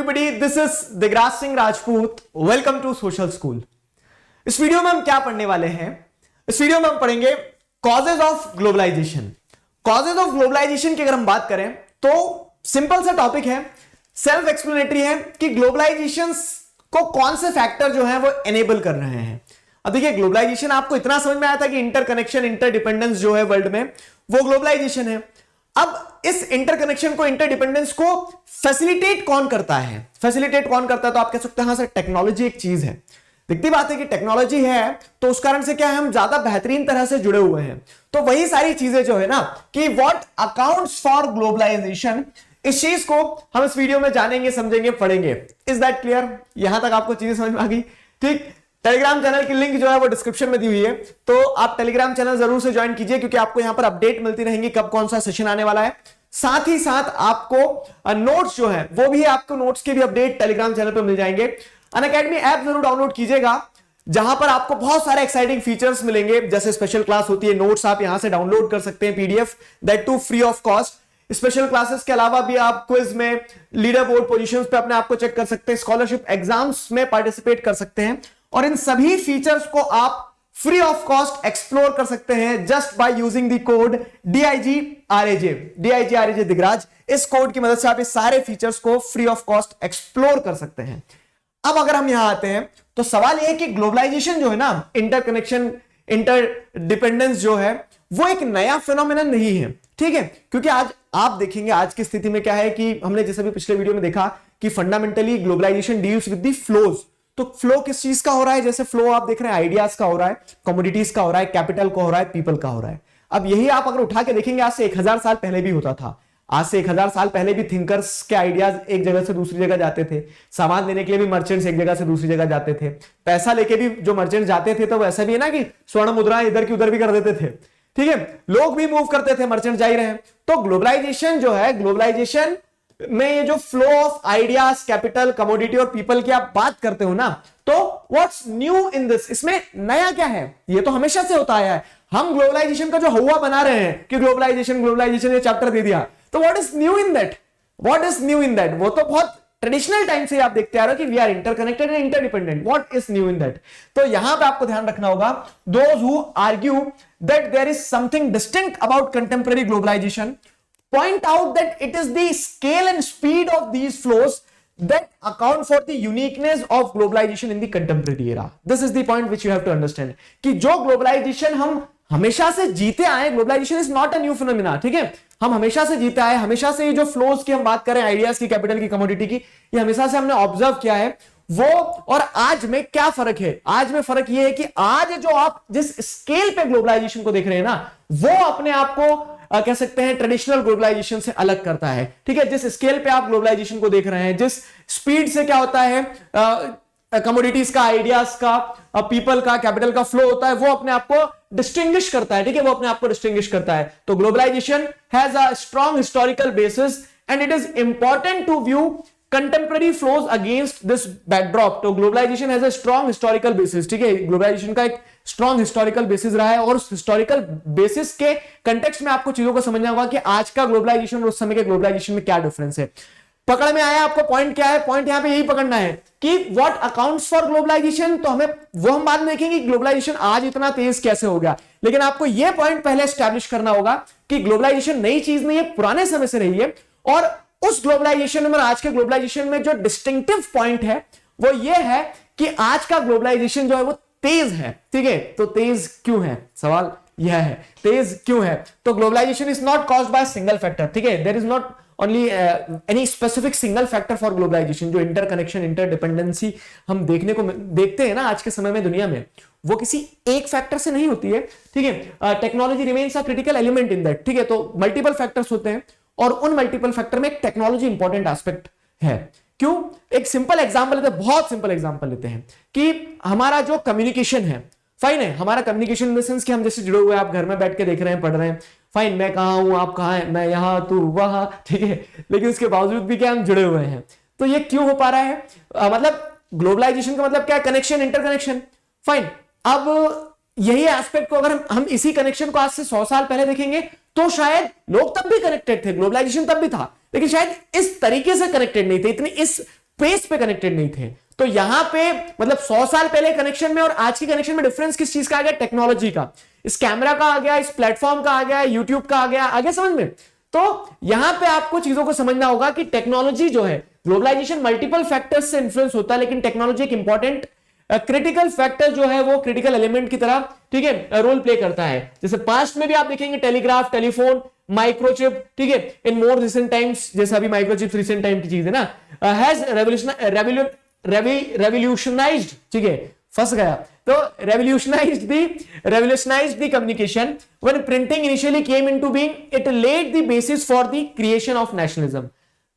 everybody, this is Digraj Singh Rajput. Welcome to social school. इस वीडियो में हम क्या पढ़ने वाले हैं? इस वीडियो में हम पढ़ेंगे causes of globalisation. Causes of globalisation की अगर हम बात करें तो सिंपल सा टॉपिक है, सेल्फ एक्सप्लेनेटरी है कि ग्लोबलाइजेशन को कौन से फैक्टर जो है वो एनेबल कर रहे हैं. अब देखिए, ग्लोबलाइजेशन आपको इतना समझ में आया था कि इंटरकनेक्शन, इंटरडिपेंडेंस जो है वर्ल्ड में, वो ग्लोबलाइजेशन है. अब इस इंटरकनेक्शन को, इंटरडिपेंडेंस को फैसिलिटेट कौन करता है? फैसिलिटेट कौन करता है? तो आप कह सकते हैं हाँ सर, टेक्नोलॉजी एक चीज है. दिखती बात है कि टेक्नोलॉजी है तो उस कारण से क्या है, हम ज्यादा बेहतरीन तरह से जुड़े हुए हैं. तो वही सारी चीजें जो है ना कि व्हाट अकाउंट्स फॉर ग्लोबलाइजेशन, इस चीज को हम इस वीडियो में जानेंगे, समझेंगे, पढ़ेंगे. Is that clear? यहां तक आपको चीजें समझ में आ गई? ठीक. टेलीग्राम चैनल की लिंक जो है वो डिस्क्रिप्शन में दी हुई है, तो आप टेलीग्राम चैनल जरूर से ज्वाइन कीजिए क्योंकि आपको यहां पर अपडेट मिलती रहेंगी कब कौन सा सेशन आने वाला है. साथ ही साथ आपको नोट्स जो है वो भी, आपको नोट्स के भी अपडेट टेलीग्राम चैनल पे मिल जाएंगे. अनअकैडमी ऐप जरूर डाउनलोड कीजिएगा, जहां पर आपको बहुत सारे एक्साइटिंग फीचर्स मिलेंगे. जैसे स्पेशल क्लास होती है, नोट्स आप यहां से डाउनलोड कर सकते हैं, PDF, that to free of cost. Special classes के अलावा भी आप क्विज में, लीडर बोर्ड पोजीशंस पे अपने आप को चेक कर सकते हैं, स्कॉलरशिप एग्जाम्स में पार्टिसिपेट कर सकते हैं, और इन सभी फीचर्स को आप फ्री ऑफ कॉस्ट एक्सप्लोर कर सकते हैं just by using the code DIGRAJ. DIGRAJ Digraj. इस कोड की मदद से आप इस सारे फीचर्स को फ्री ऑफ कॉस्ट एक्सप्लोर कर सकते हैं. अब अगर हम यहां आते हैं तो सवाल यह है कि ग्लोबलाइजेशन जो है ना, इंटरकनेक्शन, इंटरडिपेंडेंस जो है, वो एक नया फिनोमेनन नहीं है. ठीक है, क्योंकि आज आप देखेंगे आज की स्थिति में क्या है कि हमने जैसे भी पिछले वीडियो में देखा कि fundamentally globalisation deals with the flows. तो फ्लो किस चीज का हो रहा है? जैसे फ्लो आप देख रहे हैं, आइडियाज का हो रहा है, कमोडिटीज का हो रहा है, कैपिटल का हो रहा है, पीपल का हो रहा है. अब यही आप अगर उठा के देखेंगे, आज से 1000 साल पहले भी होता था. आज से 1000 साल पहले भी थिंकर्स के आइडियाज एक जगह से दूसरी जगह जाते थे. सामान लेने के लिए भी मर्चेंट्स एक जगह से दूसरी जगह जाते थे. पैसा लेके भी जो मर्चेंट्स जाते थे, तो वैसा भी है ना कि स्वर्ण मुद्राएं इधर की उधर भी कर देते थे. ठीक है, लोग भी मूव करते थे, मर्चेंट जा ही रहे हैं. तो ग्लोबलाइजेशन जो है, ग्लोबलाइजेशन में ये जो flow of ideas, capital, commodity और पीपल की आप बात करते हो ना, तो व्हाट्स न्यू इन दिस? इसमें नया क्या है? ये तो हमेशा से होता आया है. हम ग्लोबलाइजेशन का जो हवा बना रहे हैं कि ग्लोबलाइजेशन ग्लोबलाइजेशन, ये चैप्टर दे दिया, तो what is new in that? What is new in that? वो तो बहुत ट्रेडिशनल टाइम से आप देखते आ रहे हो कि we are interconnected and interdependent. What is new in that? तो यहां पे आपको ध्यान रखना होगा, those who argue that there is something distinct about contemporary globalisation point out that it is the scale and speed of these flows that account for the uniqueness of globalization in the contemporary era. This is the point which you have to understand कि जो globalization हम हमेशा से जीते आए, globalization is not a new phenomena. ठीक है, हम हमेशा से जीते आए, हमेशा से ये जो फ्लोज की हम बात करें, आइडियाज की, कैपिटल की, कमोडिटी की, ये हमेशा से हमने ऑब्जर्व किया है. वो और आज में क्या फर्क है? आज में फर्क ये है कि आज जो आप जिस स्केल पे ग्लोबलाइजेशन को देख रहे हैं ना, वो अपने आप को कह सकते हैं ट्रेडिशनल ग्लोबलाइजेशन से अलग करता है. ठीक है, जिस स्केल पे आप ग्लोबलाइजेशन को देख रहे हैं, जिस स्पीड से क्या होता है, कमोडिटीज का, आइडियाज का, पीपल का, कैपिटल का फ्लो होता है, वो अपने आप को डिस्टिंग्विश करता है. ठीक है, वो अपने आप को डिस्टिंग्विश करता है. तो globalisation has a strong historical basis and it is important to view contemporary flows against this backdrop. तो globalisation has a strong historical basis. ठीक है, ग्लोबलाइजेशन का एक स्ट्रॉन्ग हिस्टोरिकल बेसिस रहा है, और उस हिस्टोरिकल बेसिस के कंटेक्स्ट में आपको चीजों को समझना होगा कि आज का ग्लोबलाइजेशन और उस समय के ग्लोबलाइजेशन में क्या डिफरेंस है. पकड़ में आया आपको? पॉइंट क्या है? पॉइंट यहां पे यही पकड़ना है कि व्हाट अकाउंट्स फॉर ग्लोबलाइजेशन. तो हमें वो हम बाद में देखेंगे ग्लोबलाइजेशन आज इतना तेज कैसे हो गया, लेकिन आपको यह पॉइंट पहले एस्टैब्लिश करना होगा कि ग्लोबलाइजेशन नई चीज नहीं है, पुराने समय से रही है. और उस ग्लोबलाइजेशन में, आज के ग्लोबलाइजेशन में जो डिस्टिंक्टिव पॉइंट है वो ये है कि आज का ग्लोबलाइजेशन जो है वो तेज है. ठीक है, तो तेज क्यों है? सवाल यह है, तेज क्यों है? तो globalisation is not caused by single factor. ठीक है, there is not only any specific single factor for globalisation. जो इंटरकनेक्शन, इंटरडिपेंडेंसी हम देखते हैं ना आज के समय में दुनिया में, वो किसी एक फैक्टर से नहीं होती है. ठीक है, technology remains a critical element in that. ठीक है, तो मल्टीपल फैक्टर्स होते हैं और उन मल्टीपल फैक्टर में एक टेक्नोलॉजी इंपॉर्टेंट एस्पेक्ट है. क्यों? एक सिंपल एग्जांपल लेते हैं, बहुत सिंपल एग्जांपल लेते हैं कि हमारा जो कम्युनिकेशन है, फाइन है, हमारा कम्युनिकेशन इन द सेंस कि हम जैसे जुड़े हुए हैं, आप घर में बैठ के देख रहे हैं, पढ़ रहे हैं, फाइन, मैं कहां हूं, आप कहां हैं, मैं यहां, तू वहां. ठीक है, लेकिन उसके बावजूद भी क्या हम जुड़े हुए हैं. तो ये क्यों हो पा रहा है? मतलब ग्लोबलाइजेशन का मतलब क्या है? Connection, interconnection. फाइन, अब यही एस्पेक्ट को अगर हम इसी कनेक्शन को आज से 100 साल पहले देखेंगे तो शायद लोग तब भी कनेक्टेड थे, ग्लोबलाइजेशन तब भी था, लेकिन शायद इस तरीके से कनेक्टेड नहीं थे, इतनी इस स्पेस पे कनेक्टेड नहीं थे। तो यहां पे मतलब 100 साल पहले कनेक्शन में और आज की कनेक्शन में डिफरेंस किस चीज का आ गया? टेक्नोलॉजी का। इस कैमरा का आ गया, इस प्लेटफॉर्म का आ गया, यूट्यूब का आ गया समझ में। तो यहां पे आपको चीजों को समझना होगा कि टेक्नोलॉजी जो है, ग्लोबलाइजेशन मल्टीपल फैक्टर्स से इंफ्लुएंस होता है, लेकिन टेक्नोलॉजी एक इंपॉर्टेंट क्रिटिकल फैक्टर जो है वो क्रिटिकल एलिमेंट की तरह, ठीक है, रोल प्ले करता है। जैसे पास्ट में भी आप देखेंगे टेलीग्राफ, टेलीफोन, माइक्रोचिप, ठीक है, इन मोर रिसेंट टाइम्स, जैसा अभी माइक्रोचिप रिसेंट टाइम की चीज है ना, हैज रेवोल्यूशनाइज्ड, ठीक है, फंस गया, तो revolutionized the communication when printing initially came into being. It laid the basis for the creation of nationalism.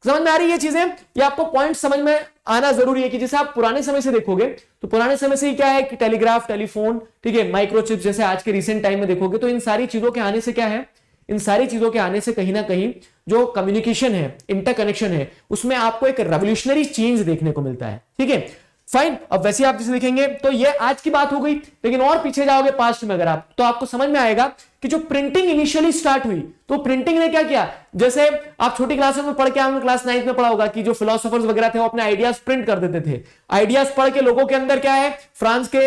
समझ में आ रही है ये चीजें? ये आपको पॉइंट समझ में आना जरूरी है कि जैसे आप पुराने समय से देखोगे तो पुराने समय से ही क्या है कि टेलीग्राफ, टेलीफोन, ठीक है, माइक्रोचिप, जैसे आज के रिसेंट टाइम में देखोगे तो इन सारी चीजों के आने से क्या है, इन सारी चीजों के आने से कहीं ना कहीं जो कम्युनिकेशन है, इंटरकनेक्शन है, उसमें आपको एक रेवोल्यूशनरी चेंज देखने को मिलता है। ठीक है, फाइन। अब वैसे आप जिसे देखेंगे तो ये आज की बात हो गई, लेकिन और पीछे जाओगे पास्ट में अगर आप, तो आपको समझ में आएगा कि जो प्रिंटिंग इनिशियली स्टार्ट हुई, तो प्रिंटिंग ने क्या किया, जैसे आप छोटी क्लास में पढ़ के आए, क्लास 9 में पढ़ा होगा कि जो फिलोसोफर्स वगैरह थे वो अपने आइडियाज प्रिंट कर देते थे। आइडियाज पढ़ के लोगों के अंदर क्या है, फ्रांस के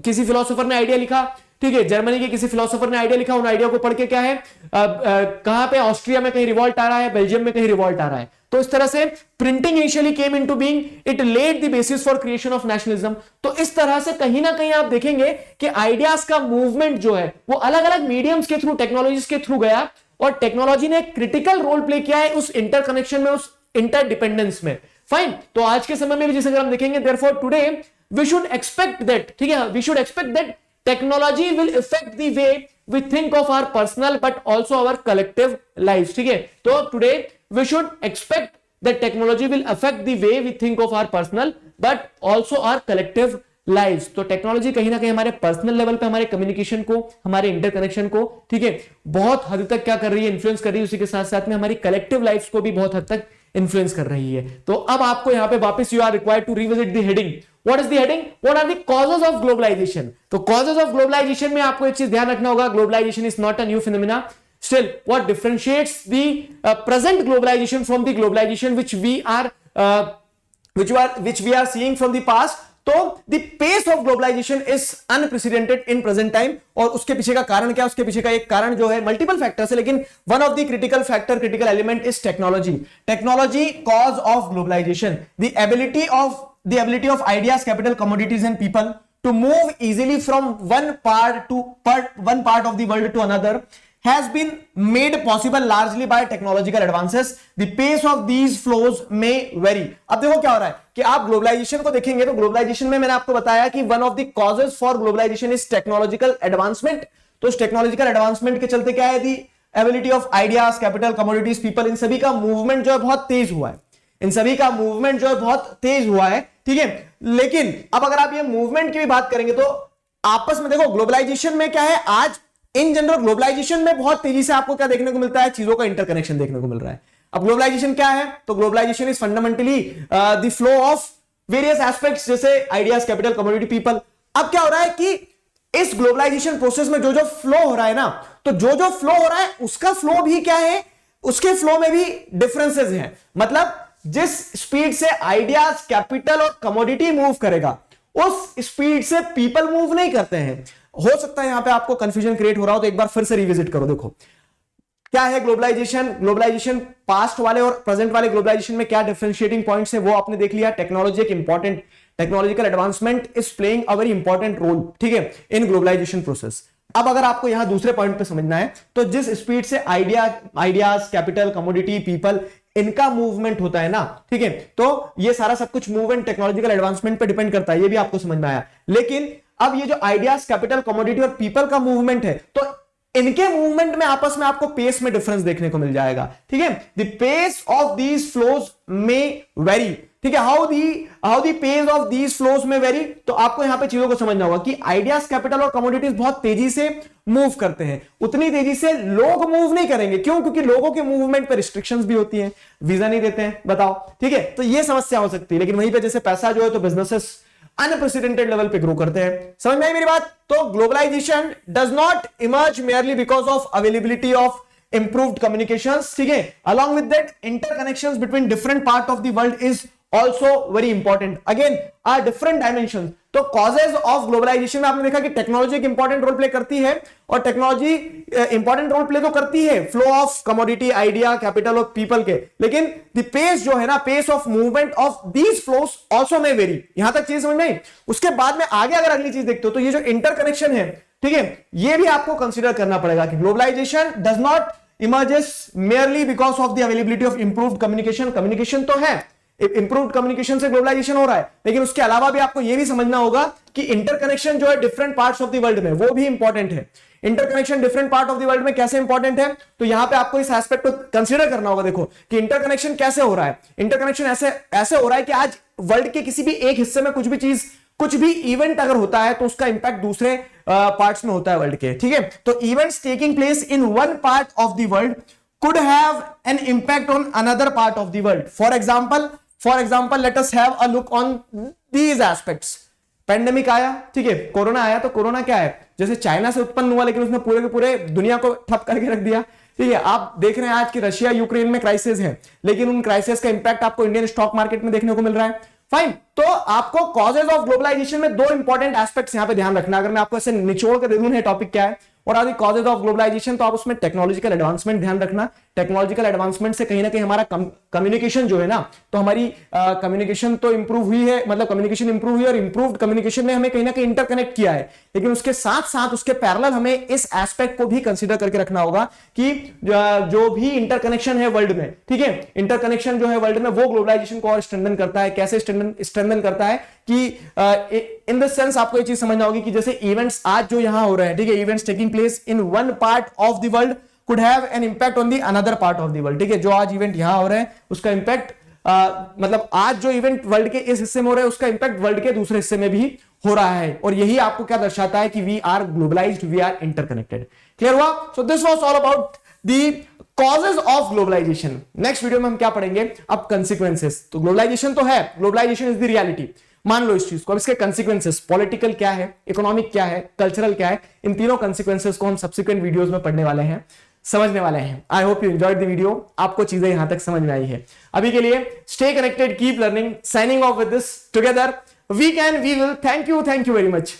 किसी फिलोसोफर ने आइडिया लिखा, ठीक है, जर्मनी के किसी फिलोसोफर ने आइडिया लिखा, उन आइडिया को पढ़ के क्या है, कहां पे ऑस्ट्रिया में कहीं रिवॉल्ट आ रहा है, बेल्जियम में कहीं रिवॉल्ट आ रहा है। तो इस तरह से printing initially came into being, it led the basis for creation of nationalism. तो इस तरह से कहीं ना कहीं आप देखेंगे कि आइडियाज का मूवमेंट जो है वो अलग अलग मीडियम्स के थ्रू, टेक्नोलॉजीज के थ्रू गया, और टेक्नोलॉजी ने क्रिटिकल रोल प्ले किया है उस इंटरकनेक्शन में, उस इंटरडिपेंडेंस में। फाइन। तो आज के समय में भी जैसे अगर हम देखेंगे, therefore today we should expect that, ठीक है, we should expect that technology will affect the way we think of our personal but also our collective lives. ठीक है, तो today we should expect that technology will affect the way we think of our personal but also our collective lives. तो technology कहीं ना कहीं हमारे personal level पे हमारे कम्युनिकेशन को, हमारे इंटरकनेक्शन को, ठीक है, बहुत हद तक क्या कर रही है, इन्फ्लुएंस कर रही है। उसी के साथ साथ में हमारी कलेक्टिव लाइफ्स को भी बहुत हद तक इन्फ्लुएंस कर रही है। तो अब आपको यहां पे वापस you are required to revisit the heading. What is the heading? What are the causes of globalisation? तो कॉजेस ऑफ ग्लोबलाइजेशन में आपको एक चीज ध्यान रखना होगा, globalisation is not a new phenomena. Still, what differentiates the present globalization from the globalization which we are seeing from the past? तो the pace of globalization is unprecedented in present time। और उसके पीछे का कारण क्या? उसके पीछे का एक कारण जो है, मल्टीपल फैक्टर्स है, लेकिन one of the critical element is technology. Technology cause of globalisation, the ability of ideas, capital, commodities and people to move easily from one part of the world to another has been made possible largely by technological advances. The pace of these flows may vary. अब देखो क्या हो रहा है कि आप globalisation को देखेंगे तो ग्लोबलाइजेशन में मैंने आपको बताया कि one of the causes for globalisation is technological advancement. तो उस टेक्नोलॉजिकल एडवांसमेंट के चलते क्या है, the ability of ideas, capital, commodities, people, इन सभी का मूवमेंट जो है बहुत तेज हुआ है, इन सभी का मूवमेंट जो है बहुत तेज हुआ है। ठीक है, लेकिन अब अगर आप ये मूवमेंट की भी बात करेंगे तो आपस में देखो, ग्लोबलाइजेशन में क्या है, आज इन जनरल ग्लोबलाइजेशन में बहुत तेजी से आपको क्या देखने को मिलता है, चीजों का इंटरकनेक्शन देखने को मिल रहा है। अब ग्लोबलाइजेशन क्या है, तो globalisation is fundamentally the flow of various aspects, जैसे आइडियाज, कैपिटल, कमोडिटी, पीपल। अब क्या हो रहा है कि इस ग्लोबलाइजेशन प्रोसेस में जो जो फ्लो हो रहा है ना, तो जो जो फ्लो हो रहा है उसका फ्लो भी क्या है, उसके फ्लो में भी डिफरेंसेस हैं। मतलब जिस स्पीड से आइडियाज, कैपिटल और कमोडिटी मूव करेगा, उस स्पीड से पीपल मूव नहीं करते हैं। हो सकता है यहां पे आपको कंफ्यूजन क्रिएट हो रहा हो, तो एक बार फिर से रिविजिट करो। देखो क्या है ग्लोबलाइजेशन पास्ट वाले और प्रेजेंट वाले ग्लोबलाइजेशन में क्या डिफरेंशिएटिंग पॉइंट्स है वो आपने देख लिया। टेक्नोलॉजी एक important, technological advancement is playing a very important role, ठीक है, इन ग्लोबलाइजेशन प्रोसेस। अब अगर आपको यहां दूसरे पॉइंट पे समझना है, तो जिस स्पीड से आइडियाज, कैपिटल, कमोडिटी, पीपल, इनका मूवमेंट होता है ना, ठीक है, तो ये सारा सब कुछ मूवमेंट टेक्नोलॉजिकल एडवांसमेंट पे डिपेंड करता है, ये भी आपको समझ में आया। लेकिन अब ये जो आइडियाज, कैपिटल, कमोडिटी और पीपल का मूवमेंट है, तो इनके मूवमेंट में आपस में आपको पेस में डिफरेंस देखने को मिल जाएगा। ठीक है, the pace of these flows में वेरी, ठीक है, how the pace of these flows में वेरी। तो आपको यहां पे चीजों को समझना होगा कि आइडियाज, कैपिटल और कमोडिटीज बहुत तेजी से मूव करते हैं, उतनी तेजी से लोग मूव नहीं करेंगे। क्यों? क्योंकि लोगों के मूवमेंट पर रिस्ट्रिक्शंस भी होती हैं, वीजा नहीं देते हैं, बताओ। ठीक है, तो ये समस्या हो सकती है। लेकिन वहीं पे जैसे पैसा जो है, तो बिजनेसेस अनप्रेसिडेंटेड लेवल पे ग्रो करते हैं। समझ में आई मेरी बात? तो globalisation does not emerge merely because of availability of improved communications, ठीक है, along with that interconnections between different part of the world is also very important. Again, are different dimensions. तो causes of globalization में आपने देखा कि technology एक important role play करती है, और टेक्नोलॉजी इंपॉर्टेंट रोल प्ले तो करती है flow of commodity, idea, capital और पीपल के, लेकिन द पेस जो है ना, pace of movement of these flows also may vary. यहां तक चीज समझ में आई. उसके बाद में आगे अगर अगली चीज देखते हो तो ये जो इंटरकनेक्शन है, ठीक है, ये भी आपको कंसीडर करना पड़ेगा कि globalisation does not emerges merely because of the availability of improved communication. Communication तो है, इंप्रूव्ड कम्युनिकेशन से ग्लोबलाइजेशन हो रहा है, लेकिन उसके अलावा भी आपको यह भी समझना होगा कि इंटरकनेक्शन जो है different parts of the world में, वो भी इंपॉर्टेंट है. Interconnection different part of the world में कैसे इंपॉर्टेंट है, तो यहां पे आपको इस एस्पेक्ट को कंसीडर करना होगा. देखो कि इंटरकनेक्शन कैसे हो रहा है. इंटरकनेक्शन ऐसे हो रहा है कि आज वर्ल्ड के किसी भी एक हिस्से में कुछ भी चीज, कुछ भी इवेंट अगर होता है तो उसका इंपैक्ट दूसरे पार्ट्स में होता है वर्ल्ड के, ठीक है. तो events taking place in one part of the world could have an impact on another part of the world. For example, let us have a look on these aspects. Pandemic आया, ठीक है, corona आया, तो corona क्या है, जैसे China से उत्पन्न हुआ लेकिन उसने पूरे के पूरे दुनिया को ठप करके रख दिया, ठीक है. आप देख रहे हैं आज कि रशिया यूक्रेन में क्राइसिस है, लेकिन उन क्राइसिस का इंपैक्ट आपको इंडियन स्टॉक मार्केट में देखने को मिल रहा है. फाइन. तो आपको कॉजेज ऑफ ग्लोबलाइजेशन में दो इंपॉर्टेंट एस्पेक्ट्स यहां पे ध्यान रखना. अगर मैं आपको ऐसे निचोड़ के दे दूं ये टॉपिक क्या है और आदि कॉजेज ऑफ ग्लोबलाइजेशन, तो आप उसमें टेक्नोलॉजिकल एडवांसमेंट ध्यान रखना. टेक्नोलॉजिकल एडवांसमेंट से कहीं ना कहीं हमारा कम्युनिकेशन जो है ना, तो हमारी कम्युनिकेशन तो इंप्रूव हुई है, मतलब कम्युनिकेशन इंप्रूव हुई और इंप्रूव्ड कम्युनिकेशन ने हमें कहीं ना कहीं इंटरकनेक्ट किया है, लेकिन उसके साथ साथ उसके पैरेलल हमें इस एस्पेक्ट को भी कंसीडर करके रखना होगा कि जो भी इंटरकनेक्शन है वर्ल्ड में, ठीक है, इंटरकनेक्शन जो है वर्ल्ड में वो ग्लोबलाइजेशन को और स्ट्रेंथन करता है. कैसे स्ट्रेंथन करता है कि इन द सेंस आपको ये चीज समझना होगी कि जैसे इवेंट्स आज जो यहां हो रहे हैं, ठीक है, events taking place in one part of the world could have an impact on the another part of the world. ठीक है, जो आज इवेंट यहां हो रहे हैं उसका इंपैक्ट मतलब आज जो इवेंट वर्ल्ड के इस हिस्से में हो रहे हैं उसका इंपैक्ट वर्ल्ड के दूसरे हिस्से में भी हो रहा है. और यही आपको क्या दर्शाता है कि we are globalised, we are interconnected. Clear हुआ? So this was all about the causes of globalisation. Next video में हम क्या पढ़ेंगे, अब कंसिक्वेंसेस. तो ग्लोबलाइजेशन तो है, ग्लोबलाइजेशन इज द रियलिटी, मान लो इस चीज को. अब इसके कंसिक्वेंसेस, पॉलिटिकल क्या है, इकोनॉमिक क्या है, कल्चरल क्या है, इन तीनों कंसिक्वेंसेस को हम सब्सिक्वेंट वीडियोस में पढ़ने वाले हैं, समझने वाले हैं. I hope you enjoyed the video. आपको चीजें यहां तक समझ में आई है. अभी के लिए stay connected, keep learning, signing off with this together we can, we will. Thank you very much.